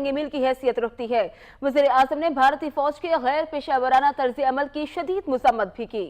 संग मील की हैसियत रखती है। वज़ीर आज़म ने भारतीय फौज के गैर पेशा वराना तर्ज अमल की शदीद मज़म्मत भी की।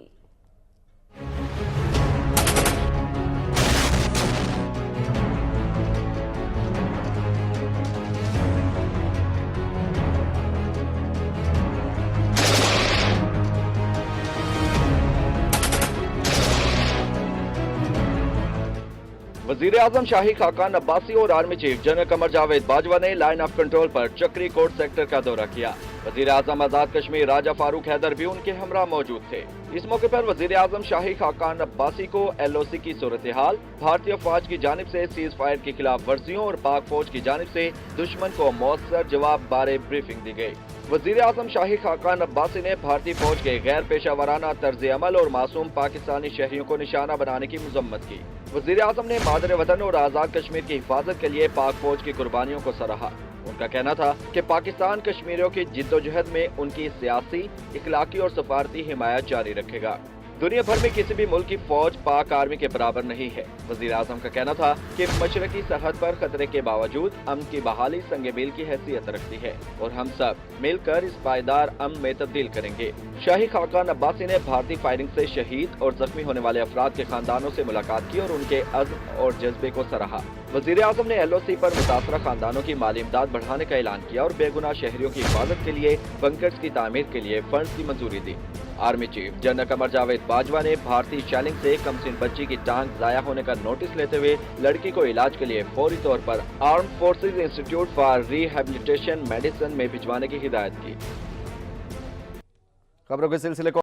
वजीर आजम शाही खाकान अब्बासी और army chief general Qamar Javed Bajwa ने लाइन ऑफ कंट्रोल पर चक्री कोट सेक्टर का दौरा किया। वजीर आजम आजाद कश्मीर राजा फारूक हैदर भी उनके हमरा मौजूद थे। इस मौके पर वजीर आजम शाही खाकान अब्बासी को LOC की सूरत हाल, भारतीय फौज की जानिब से सीज फायर की खिलाफ वर्जियों और पाक फौज की जानिब से दुश्मन को मौसर जवाब बारे ब्रीफिंग दी गई। वजीर आजम शाही खाकान अब्बासी ने भारतीय फौज के गैर पेशा वराना तर्ज अमल और मासूम पाकिस्तानी शहरियों को निशाना बनाने की मजम्मत की। वजीर आजम ने मादर वतन और आजाद कश्मीर की हिफाजत के लिए पाक फौज की कुर्बानियों को सराहा। उनका कहना था कि पाकिस्तान कश्मीरियों की जिद्दोजहद में उनकी सियासी, इखलाकी और सफारती हिमायत जारी रखेगा। दुनिया भर में किसी भी मुल्क की फौज पाक आर्मी के बराबर नहीं है। वजीर आजम का कहना था कि मशरकी सरहद पर खतरे के बावजूद अमन की बहाली संग मील की हैसियत रखती है और हम सब मिलकर इस पायदार अमन में तब्दील करेंगे। शाही खाकान अब्बासी ने भारतीय फायरिंग से शहीद और जख्मी होने वाले अफराद के खानदानों से मुलाकात की और उनके अज़्म और जज्बे को सराहा। वजीर आजम ने LOC पर मुतासरा खानदानों की माली इमदाद बढ़ाने का ऐलान किया और बेगुनाह शहरियों की हिफाजत के लिए बंकर्स की तामीर के लिए फंड्स की मंजूरी दी। Army chief general Qamar Javed Bajwa ने भारतीय शैलिंग से कमसिन बच्ची की टांग जाया होने का नोटिस लेते हुए लड़की को इलाज के लिए फौरी तौर पर arm forces institute for rehabilitation medicine में भिजवाने की हिदायत की। खबरों के सिलसिले को